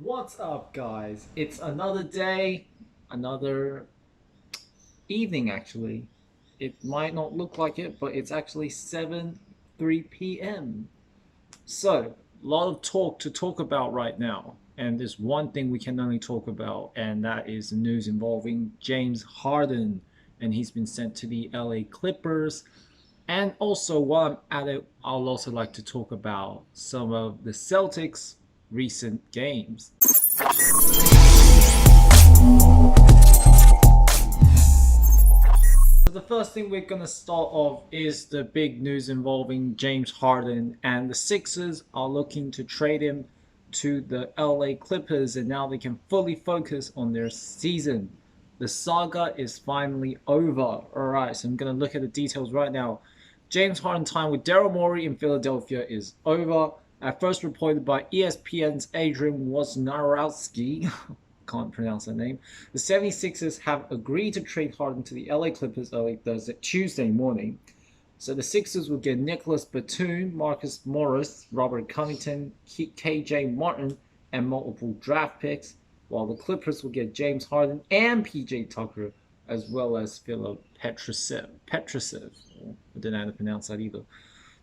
What's up, guys? It's another day, another evening, actually. It might not look like it, but it's actually 7:03 p.m. So, a lot of talk to talk about right now. And there's one thing we can only talk about, and that is the news involving James Harden. And he's been sent to the LA Clippers. And also, while I'm at it, I'll also like to talk about some of the Celtics' recent games. So the first thing we're going to start off is the big news involving James Harden, and the Sixers are looking to trade him to the LA Clippers, and now they can fully focus on their season. The saga is finally over. Alright, so I'm going to look at the details right now. James Harden time with Daryl Morey in Philadelphia is over. At first reported by ESPN's Adrian Wojnarowski, can't pronounce that name. The 76ers have agreed to trade Harden to the LA Clippers early Tuesday morning. So the Sixers will get Nicholas Batum, Marcus Morris, Robert Covington, KJ Martin, and multiple draft picks, while the Clippers will get James Harden and PJ Tucker, as well as Philip Petrusev. I don't know how to pronounce that either.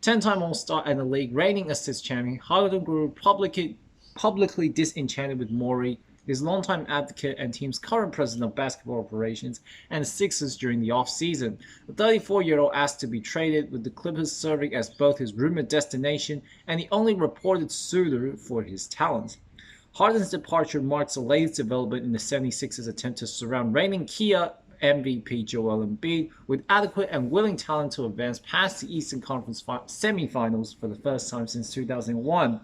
10-time All-Star and the league reigning assist champion, Harden grew publicly disenchanted with Morey, his longtime advocate and team's current president of basketball operations, and the Sixers during the offseason. The 34-year-old asked to be traded, with the Clippers serving as both his rumored destination and the only reported suitor for his talents. Harden's departure marks the latest development in the 76ers' attempt to surround reigning Kia MVP Joel Embiid with adequate and willing talent to advance past the Eastern Conference semifinals for the first time since 2001.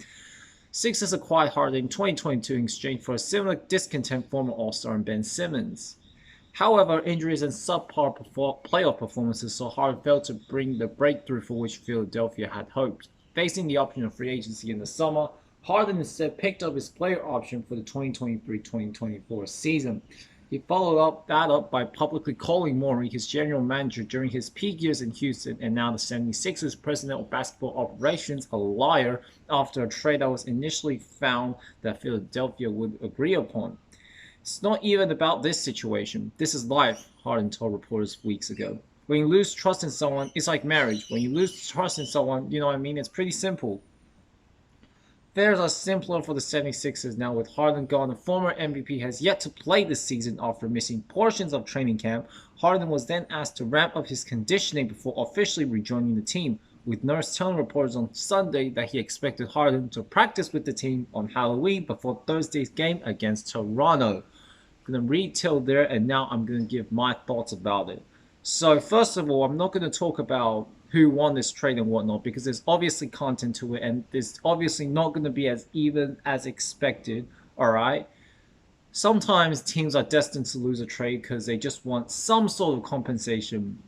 Sixers acquired Harden in 2022 in exchange for a similar discontent former All-Star Ben Simmons. However, injuries and subpar playoff performances saw Harden fail to bring the breakthrough for which Philadelphia had hoped. Facing the option of free agency in the summer, Harden instead picked up his player option for the 2023-2024 season. He followed that up by publicly calling Morey his general manager during his peak years in Houston, and now the 76ers president of basketball operations a liar after a trade that was initially found that Philadelphia would agree upon. It's not even about this situation. This is life, Harden told reporters weeks ago. When you lose trust in someone, it's like marriage. When you lose trust in someone, you know what I mean? It's pretty simple. Fares are simpler for the 76ers now with Harden gone. The former MVP has yet to play this season after missing portions of training camp. Harden was then asked to ramp up his conditioning before officially rejoining the team, with Nurse telling reporters on Sunday that he expected Harden to practice with the team on Halloween before Thursday's game against Toronto. I'm going to retell there, and now I'm going to give my thoughts about it. So first of all, I'm not going to talk about who won this trade and whatnot, because there's obviously content to it, and there's obviously not going to be as even as expected. All right. Sometimes teams are destined to lose a trade because they just want some sort of compensation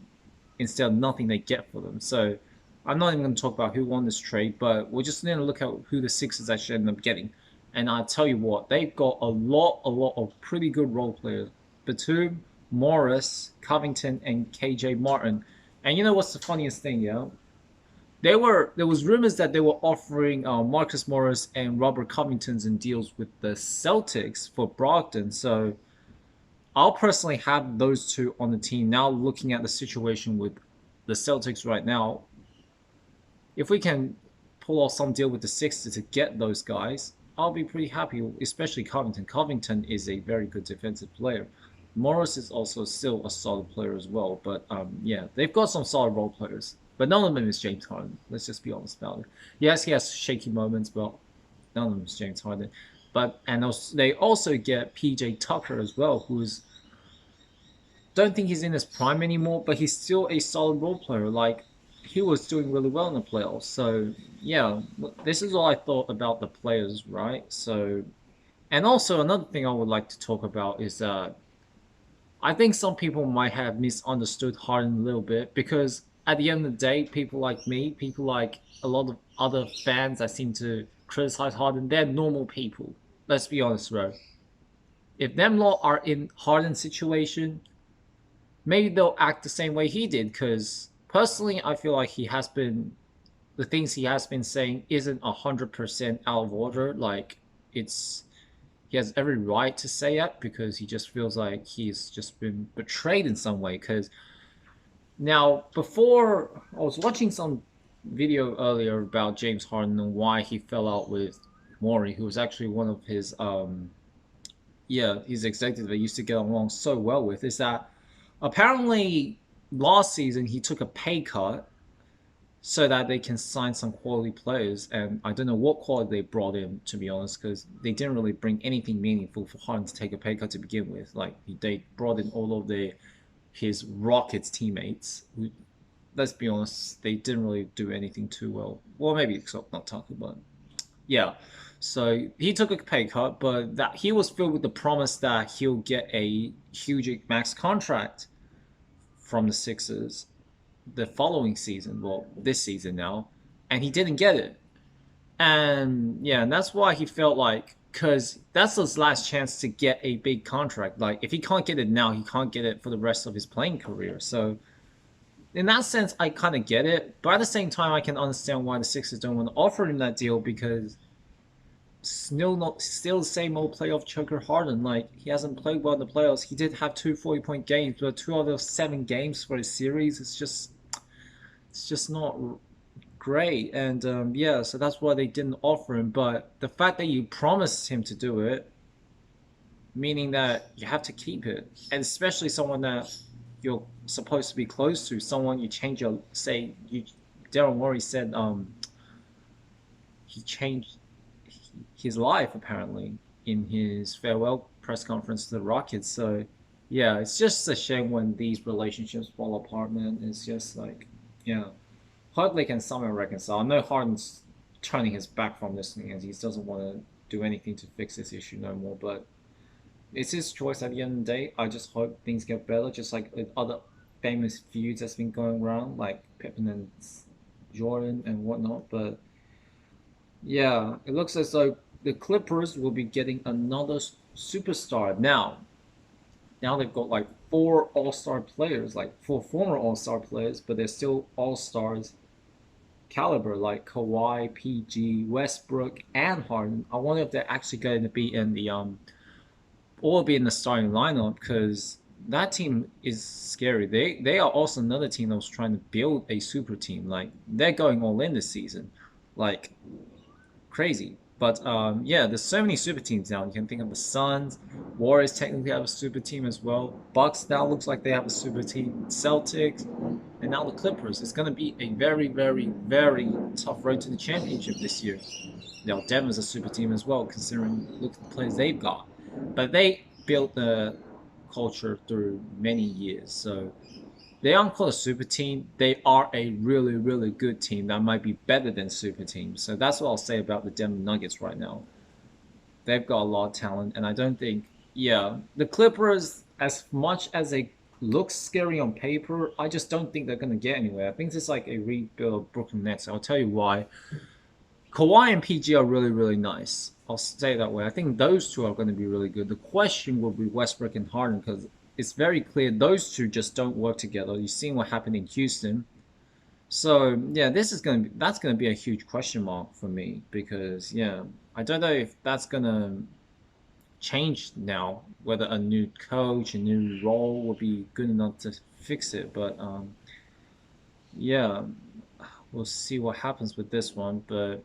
instead of nothing they get for them. So I'm not even going to talk about who won this trade, but we're just going to look at who the Sixers actually ended up getting. And I'll tell you what, they've got a lot of pretty good role players. Batum, Morris, Covington, and KJ Martin. And you know what's the funniest thing, yeah? There was rumors that they were offering Marcus Morris and Robert Covington's in deals with the Celtics for Brogdon. So I'll personally have those two on the team. Now looking at the situation with the Celtics right now, if we can pull off some deal with the Sixers to get those guys, I'll be pretty happy, especially Covington. Covington is a very good defensive player. Morris is also still a solid player as well, but yeah, they've got some solid role players. But none of them is James Harden. Let's just be honest about it. Yes, he has shaky moments, but none of them is James Harden. But and also, they also get PJ Tucker as well, who's don't think he's in his prime anymore, but he's still a solid role player. Like he was doing really well in the playoffs. So yeah, this is all I thought about the players, right? So, and also another thing I would like to talk about is I think some people might have misunderstood Harden a little bit, because at the end of the day, people like me, people like a lot of other fans that seem to criticize Harden, they're normal people. Let's be honest, bro. If them lot are in Harden's situation, maybe they'll act the same way he did. Because personally, I feel like the things he has been saying isn't 100% out of order. Like it's he has every right to say it because he just feels like he's just been betrayed in some way. Because now, before I was watching some video earlier about James Harden and why he fell out with Maury, who was actually one of his his executive that used to get along so well with, is that apparently last season he took a pay cut so that they can sign some quality players. And I don't know what quality they brought in, to be honest, because they didn't really bring anything meaningful for Harden to take a pay cut to begin with. Like they brought in all of his Rockets teammates. Who, let's be honest, they didn't really do anything too well. Well, maybe except not Tucker, but yeah. So he took a pay cut, but that he was filled with the promise that he'll get a huge max contract from the Sixers the following season, well, this season now, and he didn't get it. And yeah, and that's why he felt like, because that's his last chance to get a big contract. Like, if he can't get it now, he can't get it for the rest of his playing career. So, in that sense, I kind of get it. But at the same time, I can understand why the Sixers don't want to offer him that deal because still the same old playoff choker Harden. Like he hasn't played well in the playoffs. He did have two 40-point games, but 2 out of 7 games for his series. It's just not great. And yeah, so that's why they didn't offer him. But the fact that you promised him to do it, meaning that you have to keep it, and especially someone that you're supposed to be close to, someone you change your say you. Daryl Morey said he changed his life apparently in his farewell press conference to the Rockets. So yeah, it's just a shame when these relationships fall apart, man. It's just like, yeah, hope they can somehow reconcile. I know Harden's turning his back from this thing and he doesn't want to do anything to fix this issue no more. But it's his choice at the end of the day. I just hope things get better, just like with other famous feuds that's been going around, like Pippen and Jordan and whatnot. But yeah, it looks as though the Clippers will be getting another superstar now. Now they've got like 4 All-Star players, like 4 former All-Star players, but they're still All-Stars caliber, like Kawhi, PG, Westbrook, and Harden. I wonder if they're actually going to be in the all be in the starting lineup because that team is scary. They are also another team that was trying to build a super team. Like they're going all in this season, like crazy. But yeah, there's so many super teams now. You can think of the Suns, Warriors technically have a super team as well. Bucks now looks like they have a super team. Celtics, and now the Clippers. It's going to be a very, very, very tough road to the championship this year. Now Denver's a super team as well, considering look at the players they've got. But they built the culture through many years, so they aren't called a super team. They are a really, really good team that might be better than super teams. So that's what I'll say about the Denver Nuggets right now. They've got a lot of talent, and I don't think, yeah, the Clippers, as much as they look scary on paper, I just don't think they're going to get anywhere. I think it's like a rebuild of Brooklyn Nets. I'll tell you why. Kawhi and PG are really, really nice. I'll say it that way. I think those two are going to be really good. The question will be Westbrook and Harden because it's very clear those two just don't work together. You've seen what happened in Houston. So yeah, that's gonna be a huge question mark for me because yeah, I don't know if that's gonna change now. Whether a new coach, a new role will be good enough to fix it. But yeah, we'll see what happens with this one. But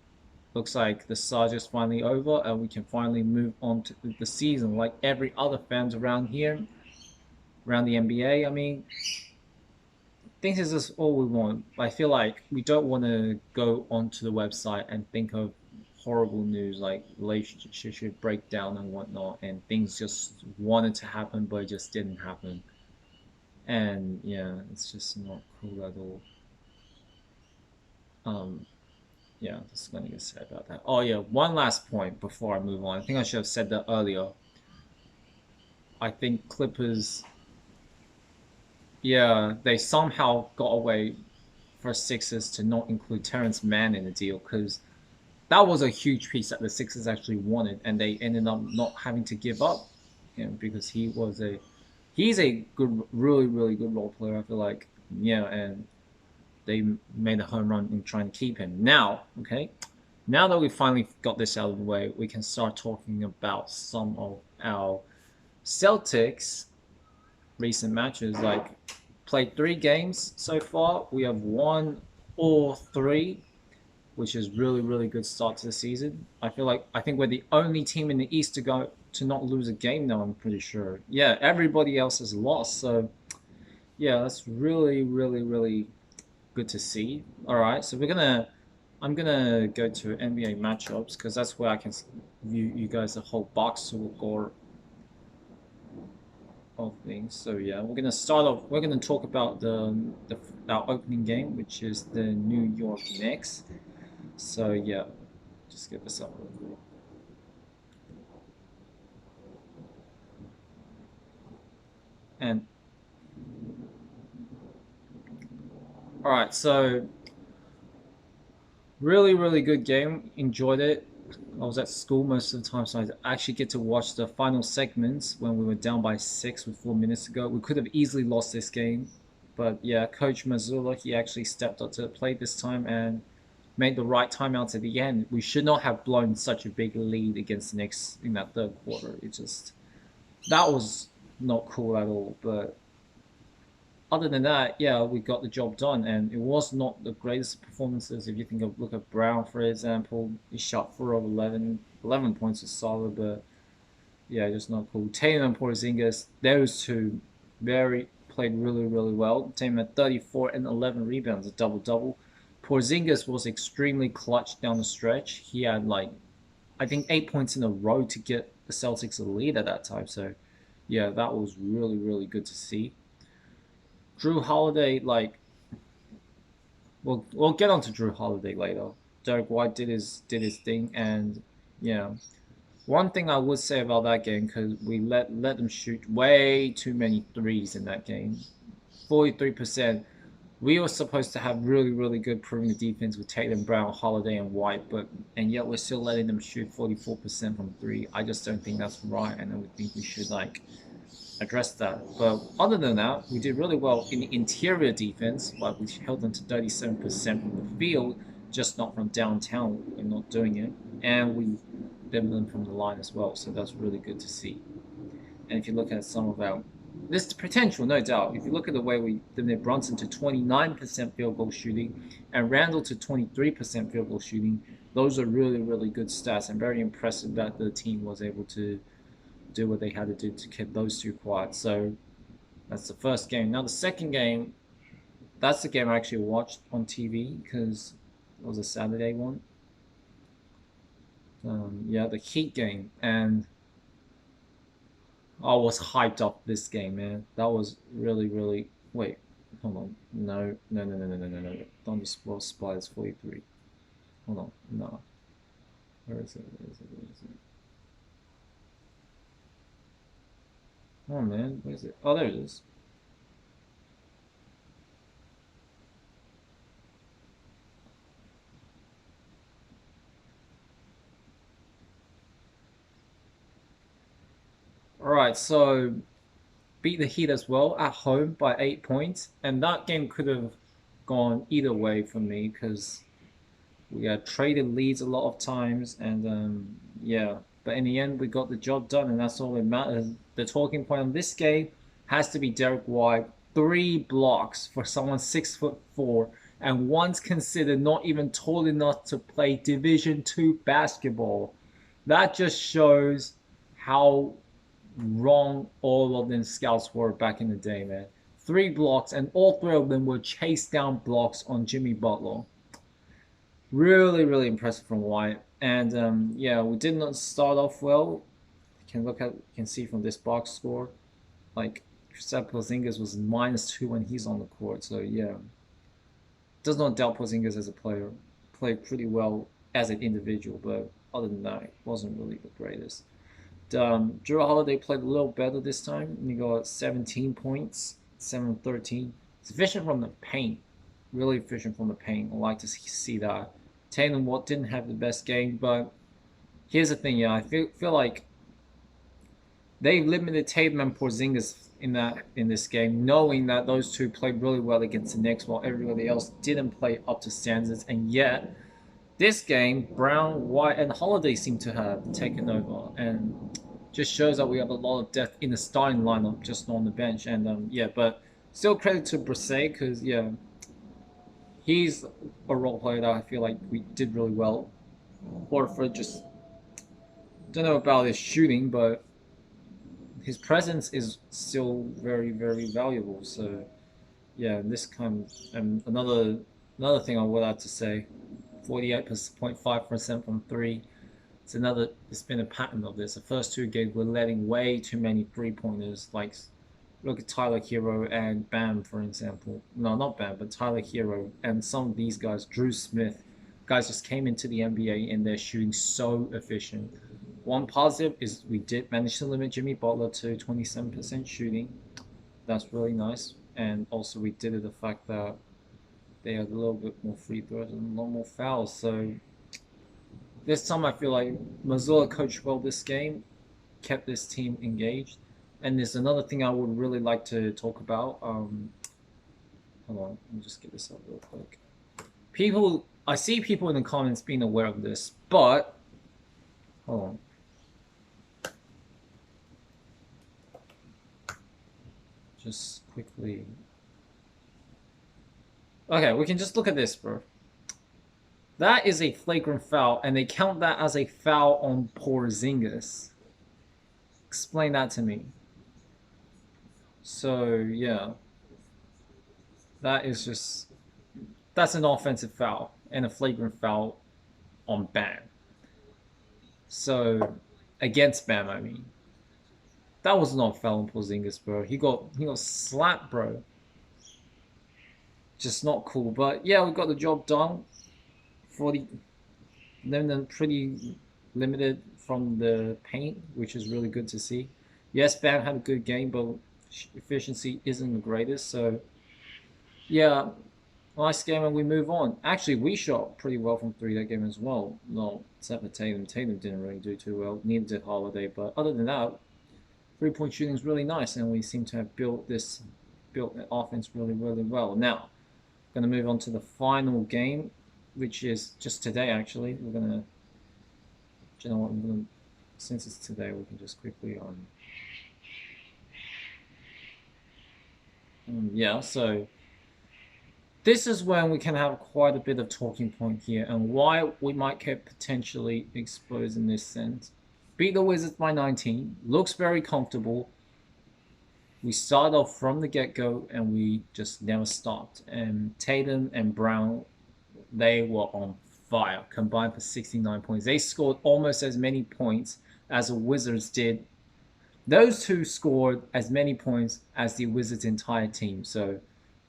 looks like the saga's finally over and we can finally move on to the season like every other fans around here around the NBA. I mean, this is just all we want. I feel like we don't want to go onto the website and think of horrible news like relationship breakdown and whatnot, and things just wanted to happen but it just didn't happen. And yeah, it's just not cool at all. Um, yeah, that's gonna get said about that. Oh yeah, one last point before I move on. I think I should have said that earlier. I think Clippers, yeah, they somehow got away for Sixers to not include Terrence Mann in the deal because that was a huge piece that the Sixers actually wanted, and they ended up not having to give up him because he's a good, really, really good role player. I feel like, yeah, and they made a home run in trying to keep him. Now, okay, Now that we finally got this out of the way, we can start talking about some of our Celtics recent matches. Like, played 3 games so far. We have won all three, which is really good start to the season. I think we're the only team in the East to not lose a game now. I'm pretty sure. Yeah, everybody else has lost. So yeah, that's really good to see. All right, so I'm gonna go to NBA matchups because that's where I can view you guys the whole box score of things. So yeah, we're gonna start off. We're gonna talk about the our opening game, which is the New York Knicks. So yeah, just get this up real quick. And all right, so really good game. Enjoyed it. I was at school most of the time, so I actually get to watch the final segments when we were down by 6 with 4 minutes to go. We could have easily lost this game, but yeah, Coach Mazzulla, he actually stepped up to the plate this time and made the right timeouts at the end. We should not have blown such a big lead against the Knicks in that third quarter. It just that was not cool at all. But other than that, yeah, we got the job done, and it was not the greatest performances. If you think of look at Brown, for example, he shot 4 of 11 points is solid, but yeah, just not cool. Tatum and Porzingis, those two, very played really well. Tatum had 34 and 11 rebounds, a double double. Porzingis was extremely clutch down the stretch. He had like I think 8 points in a row to get the Celtics a lead at that time. So yeah, that was really good to see. Drew Holiday, like we'll get on to Drew Holiday later. Derek White did his thing, and yeah, one thing I would say about that game because we let them shoot way too many threes in that game, 43%. We were supposed to have really good perimeter defense with Tatum, Brown, Holiday, and White, and yet we're still letting them shoot 44% from three. I just don't think that's right, and I would think we should like address that. But other than that, we did really well in the interior defense. Like we held them to 37% from the field, just not from downtown. We're not doing it, and we dimmed them from the line as well. So that's really good to see. And if you look at some of our there's potential, no doubt. If you look at the way we limited Brunson to 29% field goal shooting and Randall to 23% field goal shooting, those are really good stats. I'm very impressive that the team was able to do what they had to do to keep those two quiet. So that's the first game. Now the second game, that's the game I actually watched on TV because it was a Saturday one. Yeah, the Heat game, and I was hyped up this game, man. That was really. Wait, hold on. No. Don't spoil Spiders 43. Hold on. No. Where is it? Oh, man. Where is it? Oh, there it is. Alright, so beat the Heat as well at home by 8 points. And that game could have gone either way for me because we had traded leads a lot of times, and yeah. But in the end, we got the job done, and that's all that matters. The talking point on this game has to be Derek White. 3 blocks for someone 6'4" and once considered not even tall enough to play Division II basketball. That just shows how wrong all of them scouts were back in the day, man. 3 blocks, and all three of them were chase down blocks on Jimmy Butler. Really impressive from White. And yeah, we did not start off well. You can see from this box score, like Kristaps Porzingis was -2 when he's on the court. So yeah, does not doubt Porzingis as a player. Played pretty well as an individual, but other than that, it wasn't really the greatest. Drew Holiday played a little better this time. He got 17 points, 7-13. It's efficient from the paint, really efficient from the paint. I like to see that. Tatum Watt didn't have the best game, but here's the thing. Yeah, I feel like they limited Tatum and Porzingis in this game, knowing that those two played really well against the Knicks, while everybody else didn't play up to standards, and yet This game, Brown, White, and Holiday seem to have taken over, and just shows that we have a lot of depth in the starting lineup, just not on the bench. And yeah, but still credit to Brissett because yeah, he's a role player that I feel like we did really well. Horford just don't know about his shooting, but his presence is still very very valuable. So yeah, this comes and another thing I would like to say, 48.5% from three. It's been a pattern of this. The first two games we're letting way too many 3 pointers. Like look at Tyler Hero and Bam for example. No, not Bam, but Tyler Hero and some of these guys, Drew Smith, guys just came into the NBA and they're shooting so efficient. One positive is we did manage to limit Jimmy Butler to 27% shooting. That's really nice. And also we did it the fact that they had a little bit more free throws and a lot more fouls. So this time I feel like Missoula coached well this game, kept this team engaged. And there's another thing I would really like to talk about. Hold on, let me just get this up real quick. I see people in the comments being aware of this, but hold on. Just quickly. Okay, we can just look at this, bro. That is a flagrant foul, and they count that as a foul on Porzingis. Explain that to me. So, yeah. That's an offensive foul, and a flagrant foul on Bam. So, against Bam, I mean. That was not a foul on Porzingis, bro. He got slapped, bro. Just not cool. But, yeah, we got the job done. 40, then pretty limited from the paint, which is really good to see. Yes, Bam had a good game, but efficiency isn't the greatest. So, yeah, nice game, and we move on. Actually, we shot pretty well from three that game as well. No, except for Tatum. Tatum didn't really do too well. Neither did Holiday. But other than that, 3-point shooting is really nice, and we seem to have built an offense really, really well. Now, going to move on to the final game, which is just today. Actually, we're gonna. You know what? Since it's today, we can just quickly yeah. So this is when we can have quite a bit of talking point here, and why we might get potentially exposed in this sense. Beat the Wizards by 19. Looks very comfortable. We started off from the get-go, and we just never stopped. And Tatum and Brown, they were on fire, combined for 69 points. They scored almost as many points as the Wizards did. Those two scored as many points as the Wizards' entire team. So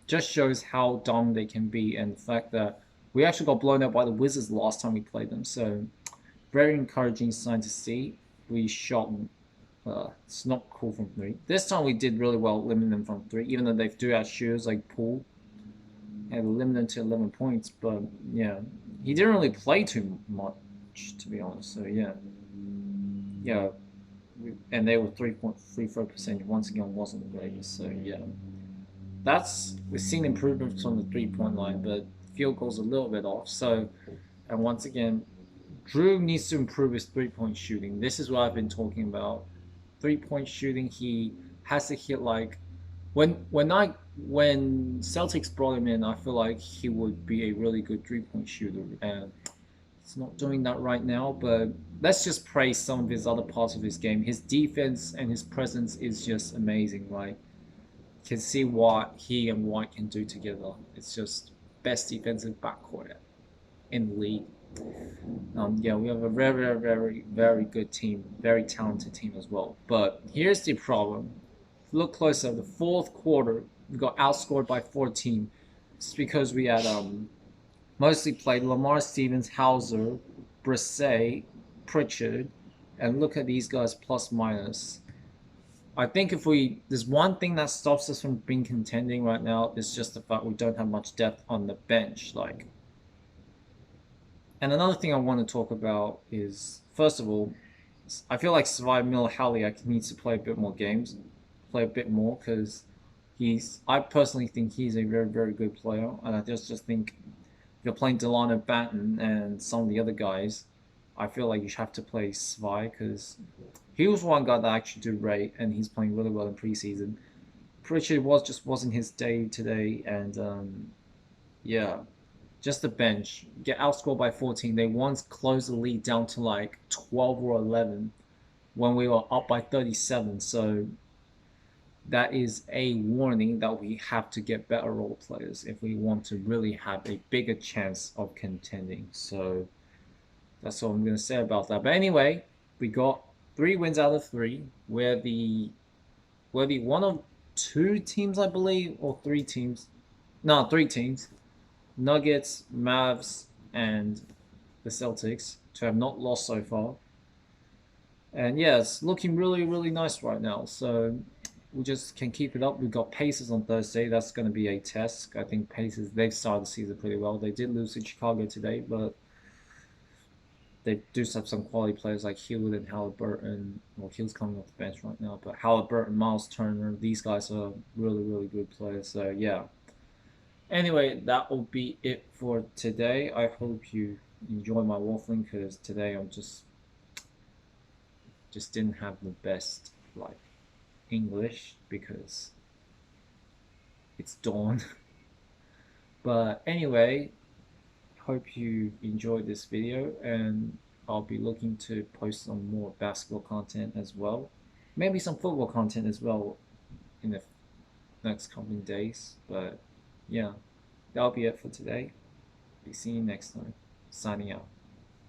just shows how dumb they can be, and the fact that we actually got blown out by the Wizards last time we played them. So very encouraging sign to see. We shot. It's not cool from three. This time we did really well limiting them from three, even though they do have shooters like Poole. And limit them to 11 points, but yeah, he didn't really play too much, to be honest. So yeah, and they were 3-point free throw percentage once again wasn't the greatest. So yeah, we've seen improvements on the 3-point line, but field goals a little bit off. So, and once again, Drew needs to improve his 3-point shooting. This is what I've been talking about. 3-point shooting, he has to hit like when Celtics brought him in, I feel like he would be a really good 3-point shooter, and he's not doing that right now. But let's just praise some of his other parts of his game. His defense and his presence is just amazing. Like, you can see what he and White can do together. It's just best defensive backcourt in the league. Yeah, we have a very, very, very, very good team, very talented team as well. But here's the problem. Look closer. The fourth quarter, we got outscored by 14. It's because we had mostly played Lamar Stevens, Hauser, Brissett, Pritchard, and look at these guys plus minus. I think there's one thing that stops us from being contending right now is just the fact we don't have much depth on the bench. And another thing I want to talk about is, first of all, I feel like Survive Miller Haliak needs to play a bit more games, play a bit more, because I personally think he's a very, very good player, and I just think you're playing Delano Banton and some of the other guys, I feel like you should have to play Svai because he was one guy that actually did rate and he's playing really well in preseason. Pretty sure it wasn't his day today, and yeah, just the bench get outscored by 14. They once closed the lead down to like 12 or 11 when we were up by 37. So that is a warning that we have to get better role players if we want to really have a bigger chance of contending. So that's all I'm going to say about that. But anyway, we got 3 wins out of 3. We're the one of 2 teams, I believe, or 3 teams. No, 3 teams. Nuggets, Mavs, and the Celtics to have not lost so far. And yeah, it's looking really, really nice right now. So we just can keep it up. We've got Pacers on Thursday. That's going to be a test. I think Pacers, they've started the season pretty well. They did lose to Chicago today, but they do have some quality players like Hewitt and Halliburton. Well, Hill's coming off the bench right now, but Halliburton, Miles Turner, these guys are really, really good players. So yeah. Anyway, that will be it for today. I hope you enjoy my waffling because today I'm just didn't have the best like English because it's dawn. But anyway, hope you enjoyed this video and I'll be looking to post some more basketball content as well. Maybe some football content as well in the next coming days. But yeah, that'll be it for today. Be seeing you next time. Signing out.